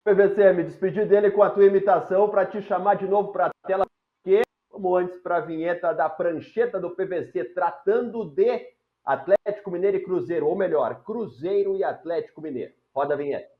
PVC, me despedi dele com a tua imitação para te chamar de novo para a tela, porque vamos antes para a vinheta da prancheta do PVC, tratando de Atlético Mineiro e Cruzeiro, ou melhor, Cruzeiro e Atlético Mineiro. Roda a vinheta.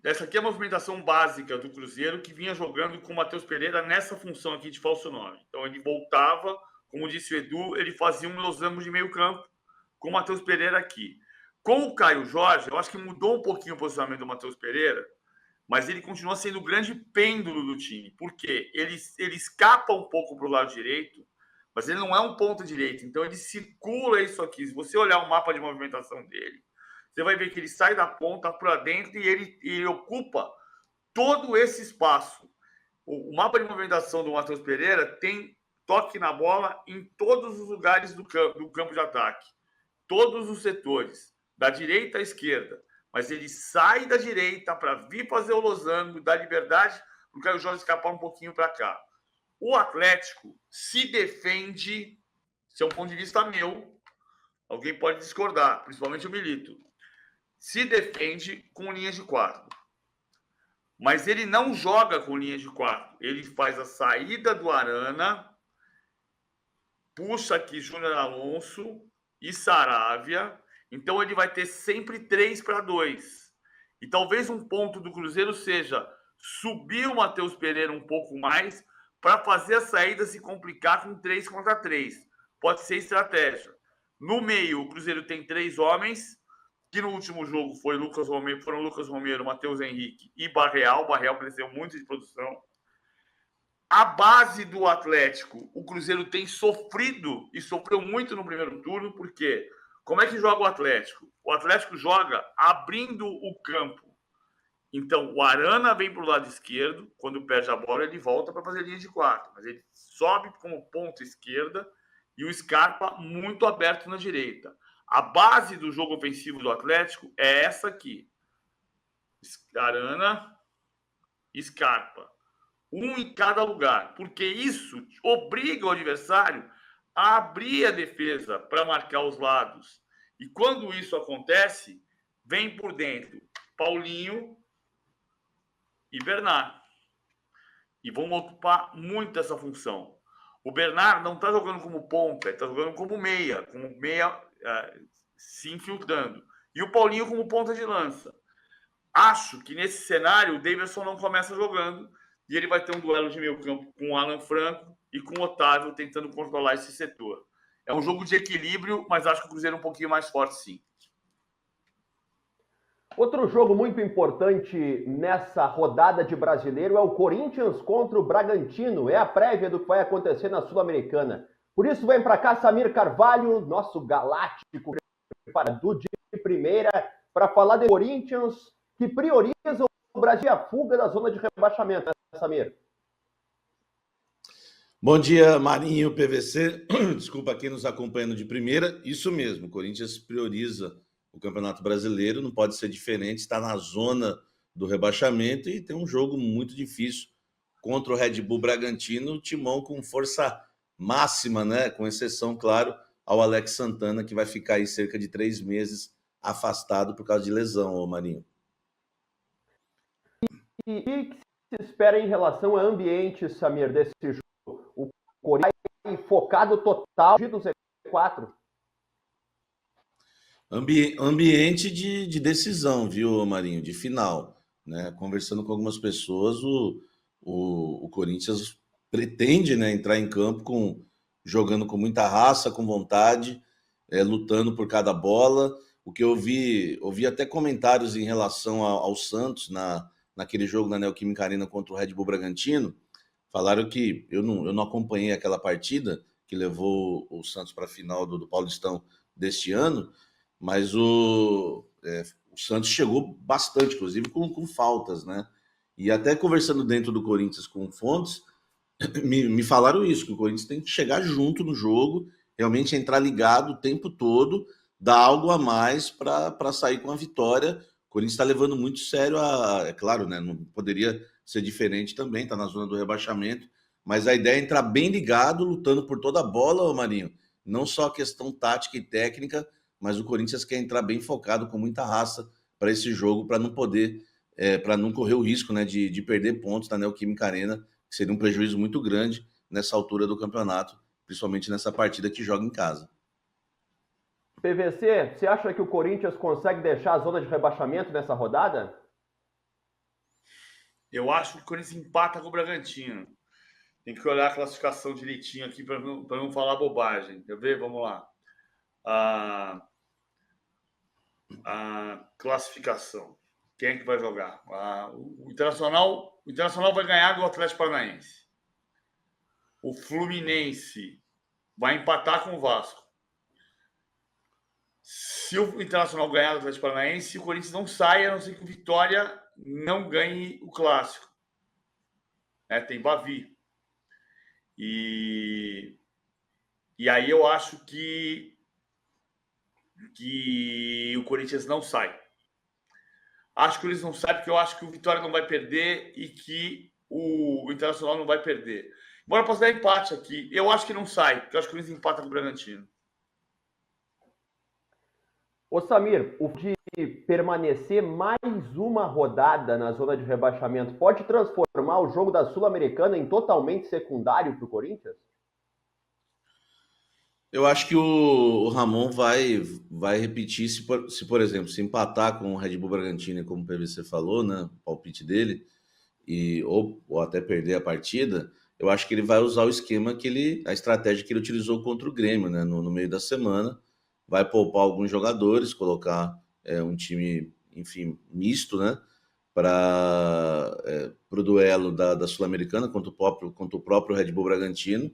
Essa aqui é a movimentação básica do Cruzeiro, que vinha jogando com o Matheus Pereira nessa função aqui de falso 9. Então ele voltava, como disse o Edu, ele fazia um losango de meio campo com o Matheus Pereira aqui. Com o Caio Jorge, eu acho que mudou um pouquinho o posicionamento do Matheus Pereira, mas ele continua sendo o grande pêndulo do time. Por quê? Ele escapa um pouco para o lado direito, mas ele não é um ponta direito. Então ele circula isso aqui. Se você olhar o mapa de movimentação dele, você vai ver que ele sai da ponta para dentro e ele ocupa todo esse espaço. O mapa de movimentação do Matheus Pereira tem toque na bola em todos os lugares do campo de ataque. Todos os setores, da direita à esquerda. Mas ele sai da direita para vir fazer o losango, dá liberdade para o Caio Jorge escapar um pouquinho para cá. O Atlético se defende, esse é um ponto de vista meu, alguém pode discordar, principalmente o Milito. Se defende com linhas de 4. Mas ele não joga com linhas de 4. Ele faz a saída do Arana, puxa aqui Júnior Alonso e Saravia. Então ele vai ter sempre 3-2. E talvez um ponto do Cruzeiro seja subir o Matheus Pereira um pouco mais para fazer a saída se complicar com 3 contra 3. Pode ser estratégia. No meio, o Cruzeiro tem 3 homens, que no último jogo foram Lucas Romero, Matheus Henrique e Barreal. Barreal cresceu muito de produção. A base do Atlético, o Cruzeiro tem sofrido e sofreu muito no primeiro turno, porque como é que joga o Atlético? O Atlético joga abrindo o campo. Então, o Arana vem para o lado esquerdo, quando perde a bola, ele volta para fazer linha de 4, mas ele sobe como ponta esquerda e o Scarpa muito aberto na direita. A base do jogo ofensivo do Atlético é essa aqui. Arana, Scarpa. Um em cada lugar. Porque isso obriga o adversário a abrir a defesa para marcar os lados. E quando isso acontece, vem por dentro Paulinho e Bernard. E vão ocupar muito essa função. O Bernard não está jogando como ponta, ele está jogando como meia se infiltrando. E o Paulinho como ponta de lança. Acho que nesse cenário o Davidson não começa jogando e ele vai ter um duelo de meio campo com o Alan Franco e com o Otávio tentando controlar esse setor. É um jogo de equilíbrio, mas acho que o Cruzeiro é um pouquinho mais forte, sim. Outro jogo muito importante nessa rodada de brasileiro é o Corinthians contra o Bragantino. É a prévia do que vai acontecer na Sul-Americana. Por isso, vem para cá Samir Carvalho, nosso galáctico preparador de primeira, para falar de Corinthians, que prioriza o Brasil e a fuga da zona de rebaixamento, né, Samir? Bom dia, Marinho, PVC. Desculpa quem nos acompanhando de primeira. Isso mesmo, o Corinthians prioriza o Campeonato Brasileiro, não pode ser diferente, está na zona do rebaixamento e tem um jogo muito difícil contra o Red Bull Bragantino, o Timão com força máxima, né? Com exceção, claro, ao Alex Santana, que vai ficar aí cerca de 3 meses afastado por causa de lesão, ô Marinho. E o que se espera em relação ao ambiente, Samir, desse jogo? O Corinthians vai focado total do Z4? Ambiente de decisão, viu, Marinho? De final, né? Conversando com algumas pessoas, o Corinthians pretende, né, entrar em campo jogando com muita raça, com vontade, lutando por cada bola. O que eu ouvi até comentários em relação ao Santos naquele jogo na Neoquímica Arena contra o Red Bull Bragantino. Falaram que eu não acompanhei aquela partida que levou o Santos para a final do Paulistão deste ano, mas o Santos chegou bastante, inclusive com faltas, né? E até conversando dentro do Corinthians com fontes, me falaram isso, que o Corinthians tem que chegar junto no jogo, realmente entrar ligado o tempo todo, dar algo a mais para sair com a vitória. O Corinthians está levando muito sério é claro, né? Não poderia ser diferente também, está na zona do rebaixamento. Mas a ideia é entrar bem ligado, lutando por toda a bola, Marinho. Não só a questão tática e técnica, mas o Corinthians quer entrar bem focado, com muita raça, para esse jogo, para não poder, para não correr o risco, né, de perder pontos na Neoquímica Arena, que seria um prejuízo muito grande nessa altura do campeonato, principalmente nessa partida que joga em casa. PVC, você acha que o Corinthians consegue deixar a zona de rebaixamento nessa rodada? Eu acho que o Corinthians empata com o Bragantino. Tem que olhar a classificação direitinho aqui para não falar bobagem. Quer ver? Vamos lá. A classificação. Quem é que vai jogar? O Internacional vai ganhar do Atlético Paranaense. O Fluminense vai empatar com o Vasco. Se o Internacional ganhar do Atlético Paranaense, o Corinthians não sai, a não ser que o Vitória não ganhe o clássico. Tem Bavi. E aí eu acho que o Corinthians não sai. Acho que eles não sabem, porque eu acho que o Vitória não vai perder e que o Internacional não vai perder. Embora eu possa dar empate aqui. Eu acho que não sai, porque eu acho que eles empatam com o Bragantino. Ô Samir, o de permanecer mais uma rodada na zona de rebaixamento pode transformar o jogo da Sul-Americana em totalmente secundário para o Corinthians? Eu acho que o Ramon vai repetir, se, por exemplo, se empatar com o Red Bull Bragantino, como o PVC falou, né, o palpite dele, ou até perder a partida, eu acho que ele vai usar o esquema a estratégia que ele utilizou contra o Grêmio, né, no meio da semana. Vai poupar alguns jogadores, colocar um time, enfim, misto, né, para o duelo da Sul-Americana contra o próprio Red Bull Bragantino,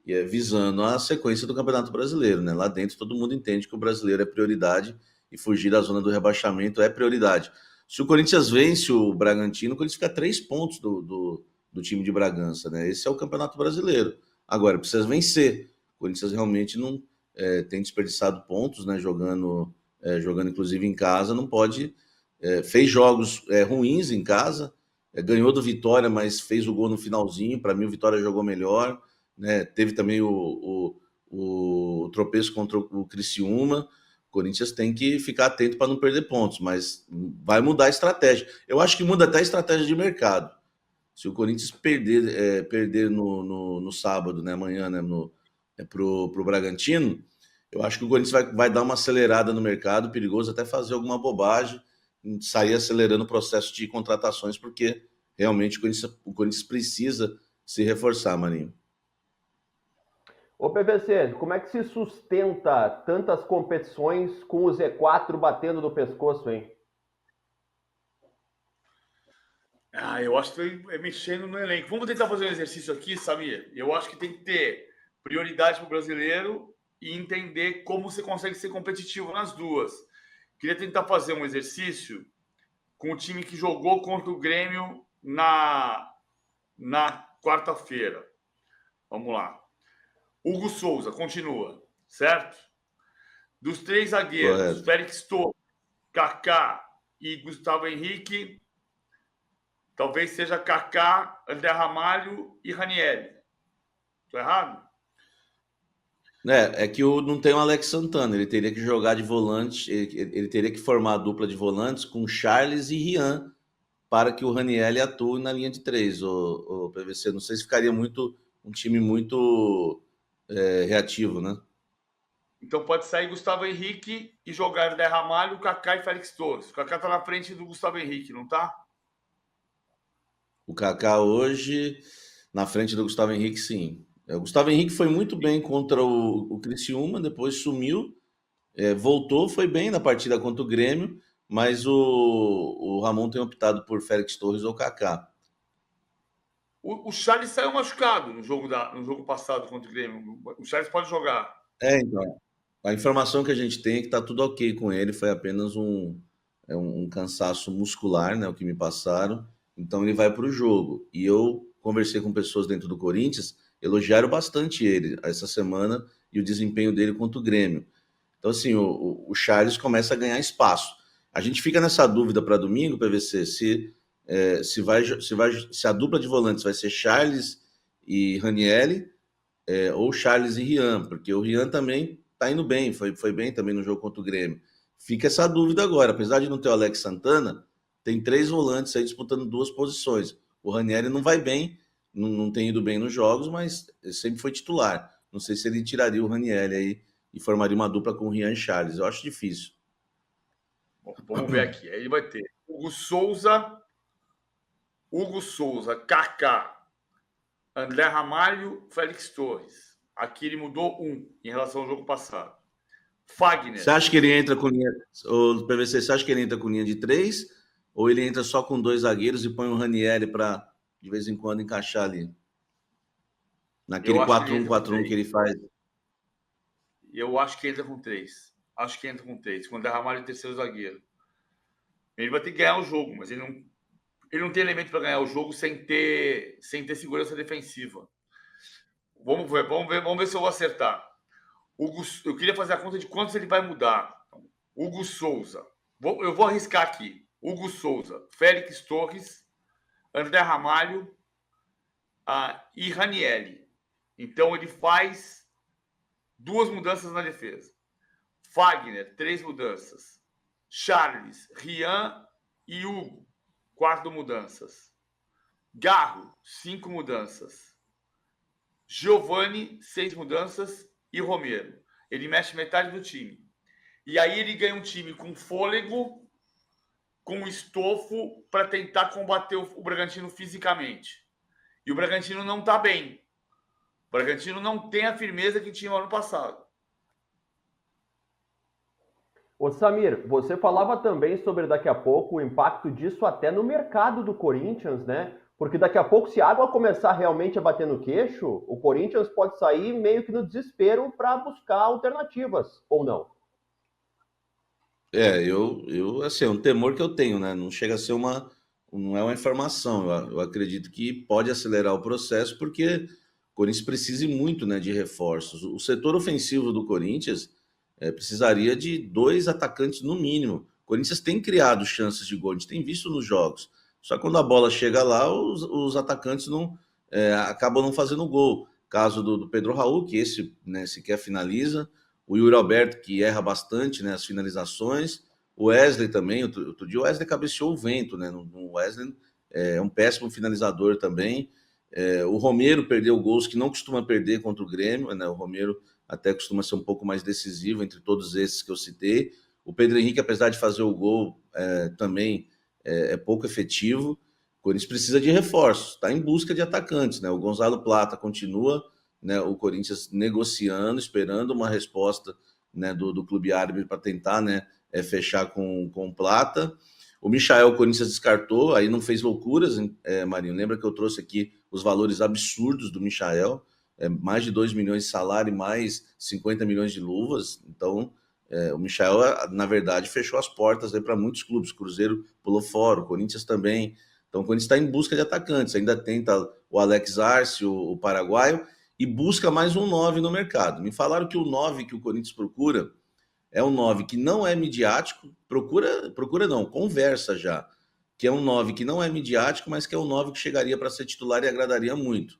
e visando a sequência do Campeonato Brasileiro, né? Lá dentro todo mundo entende que o brasileiro é prioridade e fugir da zona do rebaixamento é prioridade. Se o Corinthians vence o Bragantino, o Corinthians fica a 3 pontos do time de Bragança, né? Esse é o Campeonato Brasileiro. Agora, precisa vencer. O Corinthians realmente não tem desperdiçado pontos, né? Jogando inclusive em casa, não pode... fez jogos ruins em casa, ganhou do Vitória, mas fez o gol no finalzinho. Para mim, o Vitória jogou melhor. Né, teve também o tropeço contra o Criciúma. O Corinthians tem que ficar atento para não perder pontos, mas vai mudar a estratégia. Eu acho que muda até a estratégia de mercado. Se o Corinthians perder no sábado, né, amanhã, né, pro Bragantino, eu acho que o Corinthians vai dar uma acelerada no mercado, perigoso até fazer alguma bobagem, sair acelerando o processo de contratações, porque realmente o Corinthians precisa se reforçar, Marinho. Ô PVC, como é que se sustenta tantas competições com o Z4 batendo no pescoço, hein? Eu acho que é mexendo no elenco. Vamos tentar fazer um exercício aqui, Samir. Eu acho que tem que ter prioridade para o brasileiro e entender como você consegue ser competitivo nas duas. Queria tentar fazer um exercício com o time que jogou contra o Grêmio na quarta-feira. Vamos lá. Hugo Souza continua, certo? Dos 3 zagueiros, Félix Torres, Kaká e Gustavo Henrique, talvez seja Kaká, André Ramalho e Ranieri. Estou errado? É que não tem o Alex Santana, ele teria que jogar de volante, ele teria que formar a dupla de volantes com Charles e Rian, para que o Ranieri atue na linha de 3, o PVC. Não sei se ficaria um time muito reativo, né? Então pode sair Gustavo Henrique e jogar André Ramalho, Kaká e Félix Torres. O Kaká tá na frente do Gustavo Henrique, não tá? O Kaká hoje na frente do Gustavo Henrique, sim. O Gustavo Henrique foi muito bem contra o Criciúma, depois sumiu, voltou, foi bem na partida contra o Grêmio, mas o Ramon tem optado por Félix Torres ou Kaká. O Charles saiu machucado no jogo passado contra o Grêmio. O Charles pode jogar. Então. A informação que a gente tem é que tá tudo ok com ele, foi apenas um cansaço muscular, né, o que me passaram. Então ele vai para o jogo. E eu conversei com pessoas dentro do Corinthians, elogiaram bastante ele essa semana e o desempenho dele contra o Grêmio. Então, assim, o Charles começa a ganhar espaço. A gente fica nessa dúvida para domingo, PVC, se se a dupla de volantes vai ser Charles e Ranieri, ou Charles e Rian, porque o Rian também está indo bem, foi bem também no jogo contra o Grêmio. Fica essa dúvida agora, apesar de não ter o Alex Santana, tem 3 volantes aí disputando 2 posições. O Ranieri não vai bem, não tem ido bem nos jogos, mas sempre foi titular. Não sei se ele tiraria o Ranieri aí e formaria uma dupla com o Rian e Charles. Eu acho difícil. Bom, vamos ver aqui. Aí ele vai ter Hugo Souza, Kaká, André Ramalho, Félix Torres. Aqui ele mudou em relação ao jogo passado. Fagner. Você acha que ele entra com linha... O PVC, você acha que ele entra com linha de 3? Ou ele entra só com 2 zagueiros e põe o Ranieri para, de vez em quando, encaixar ali? Naquele 4-1-4-1 que ele faz. Eu acho que entra com 3. Acho que entra com 3. Com o André Ramalho, terceiro zagueiro. Ele vai ter que ganhar o jogo, mas ele não tem elemento para ganhar o jogo sem ter segurança defensiva. Vamos ver se eu vou acertar. Eu queria fazer a conta de quantos ele vai mudar. Hugo Souza. Eu vou arriscar aqui. Hugo Souza, Félix Torres, André Ramalho e Ranieri. Então ele faz 2 mudanças na defesa. Fagner, 3 mudanças. Charles, Rian e Hugo, 4 mudanças. Garro, 5 mudanças. Giovani, 6 mudanças. E Romero. Ele mexe metade do time. E aí ele ganha um time com fôlego, com estofo, para tentar combater o Bragantino fisicamente. E o Bragantino não está bem. O Bragantino não tem a firmeza que tinha no ano passado. Ô Samir, você falava também sobre daqui a pouco o impacto disso até no mercado do Corinthians, né? Porque daqui a pouco, se a água começar realmente a bater no queixo, o Corinthians pode sair meio que no desespero para buscar alternativas, ou não? Assim, é um temor que eu tenho, né? Não chega a ser não é uma informação. Eu acredito que pode acelerar o processo, porque o Corinthians precisa muito, né, de reforços. O setor ofensivo do Corinthians precisaria de 2 atacantes no mínimo. O Corinthians tem criado chances de gol, a gente tem visto nos jogos. Só que quando a bola chega lá, os atacantes acabam não fazendo gol. Caso do Pedro Raul, que esse, né, sequer finaliza. O Yuri Alberto, que erra bastante, né, as finalizações. O Wesley também. Outro dia o Wesley cabeceou o vento, né? O Wesley é um péssimo finalizador também. O Romero perdeu gols que não costuma perder contra o Grêmio, né? O Romero até costuma ser um pouco mais decisivo entre todos esses que eu citei. O Pedro Henrique, apesar de fazer o gol, também é pouco efetivo. O Corinthians precisa de reforços, está em busca de atacantes, né? O Gonzalo Plata continua, né, o Corinthians negociando, esperando uma resposta, né, do clube árabe para tentar, né, fechar com o Plata. O Michael, o Corinthians descartou, aí não fez loucuras, Marinho. Lembra que eu trouxe aqui os valores absurdos do Michael? Mais de 2 milhões de salário e mais 50 milhões de luvas. Então, o Michael, na verdade, fechou as portas para muitos clubes. O Cruzeiro pulou fora, o Corinthians também. Então, o Corinthians está em busca de atacantes. Ainda tenta o Alex Arce, o paraguaio, e busca mais um 9 no mercado. Me falaram que o 9 que o Corinthians procura é um 9 que não é midiático. Procura não, conversa já. Que é um 9 que não é midiático, mas que é um 9 que chegaria para ser titular e agradaria muito.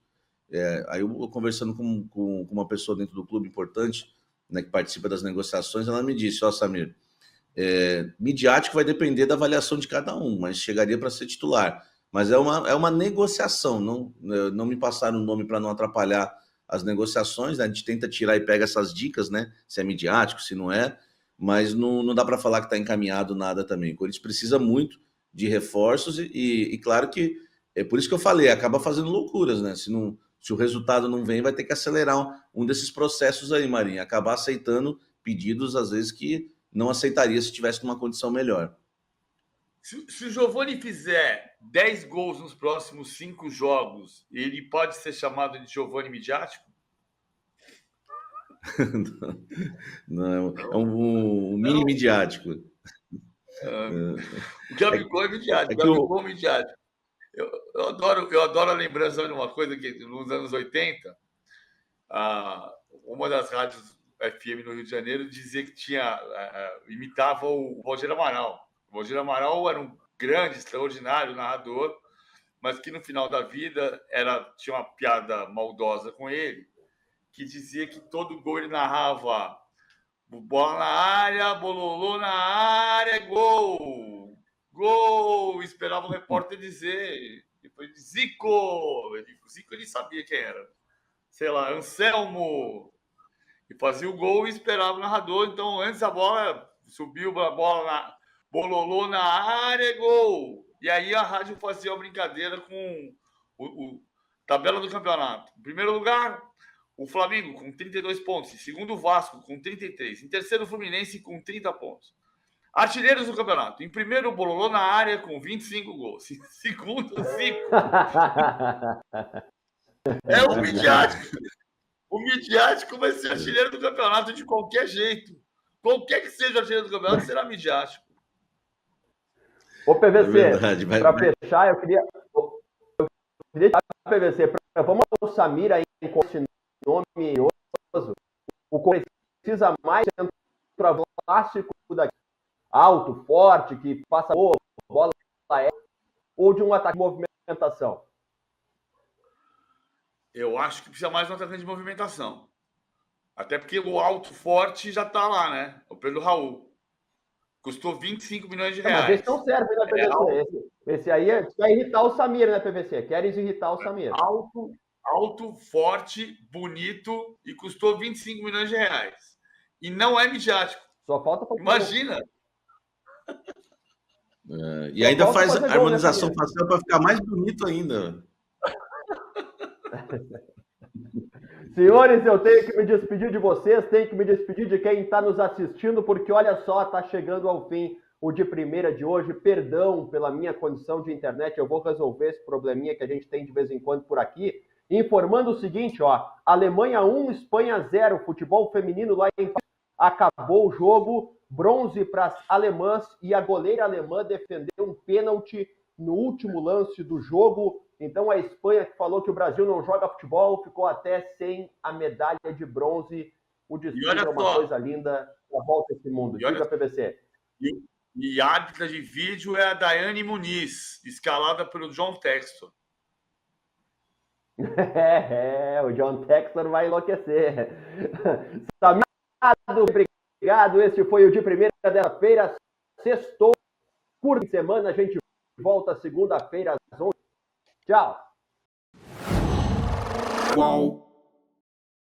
Aí eu conversando com uma pessoa dentro do clube importante, né, que participa das negociações, ela me disse: Samir, midiático vai depender da avaliação de cada um, mas chegaria para ser titular. Mas é uma negociação, não me passaram o nome para não atrapalhar as negociações, né? A gente tenta tirar e pega essas dicas, né? Se é midiático, se não é, mas não dá para falar que está encaminhado nada também. O Corinthians precisa muito de reforços e claro que é por isso que eu falei, acaba fazendo loucuras, né? Se o resultado não vem, vai ter que acelerar um desses processos aí, Marinho, acabar aceitando pedidos, às vezes, que não aceitaria se tivesse numa condição melhor. Se o Giovani fizer 10 gols nos próximos 5 jogos, ele pode ser chamado de Giovani midiático? Não, é um mini midiático. O Gabigol é midiático. O Gabigol é midiático. Eu adoro a lembrança de uma coisa que nos anos 80, uma das rádios FM no Rio de Janeiro dizia que imitava o Valdir Amaral. O Valdir Amaral era um grande, extraordinário narrador, mas que no final da vida tinha uma piada maldosa com ele, que dizia que todo gol ele narrava: bola na área, bololô na área, gol! Gol! Esperava o repórter dizer. Depois de Zico! Zico ele sabia quem era. Sei lá, Anselmo! E fazia o gol e esperava o narrador. Então, antes a bola subiu a bola bololô na área, gol! E aí a rádio fazia uma brincadeira com o tabela do campeonato. Em primeiro lugar, o Flamengo com 32 pontos. Em segundo, o Vasco com 33. Em terceiro, o Fluminense com 30 pontos. Artilheiros do campeonato. Em primeiro, o Bololô na área com 25 gols. Em segundo, o Zico. É o midiático. O midiático vai ser artilheiro do campeonato de qualquer jeito. Qualquer que seja o artilheiro do campeonato, será midiático. Ô, PVC, para fechar, eu queria PVC, vamos ao Samir aí com esse nome oso. O precisa mais centroavante clássico daqui, alto, forte, que passa bola aérea, ou de um ataque de movimentação? Eu acho que precisa mais de um atacante de movimentação. Até porque o alto, forte já está lá, né? O Pedro Raul. Custou 25 milhões de reais. Mas esse não serve, né, PVC? Esse aí vai irritar o Samir, né, PVC? Queres irritar o Samir. Alto, forte, bonito e custou 25 milhões de reais. E não é midiático. Só falta Imagina. E ainda faz harmonização facial para ficar mais bonito ainda. Senhores, eu tenho que me despedir de vocês, tenho que me despedir de quem está nos assistindo, porque olha só, está chegando ao fim o de primeira de hoje. Perdão pela minha condição de internet, eu vou resolver esse probleminha que a gente tem de vez em quando por aqui. Informando o seguinte, ó, Alemanha 1, Espanha 0, futebol feminino lá em acabou o jogo, bronze para as alemãs e a goleira alemã defendeu um pênalti no último lance do jogo. Então a Espanha, que falou que o Brasil não joga futebol, ficou até sem a medalha de bronze. O destino é uma coisa linda, a volta a esse mundo. Diga, PVC. E a árbitra de vídeo é a Daiane Muniz, escalada pelo John Textor. O John Textor vai enlouquecer. Samir, obrigado. Este foi o de primeira dessa feira. Sextou. Por semana, a gente volta segunda-feira às 11. Tchau.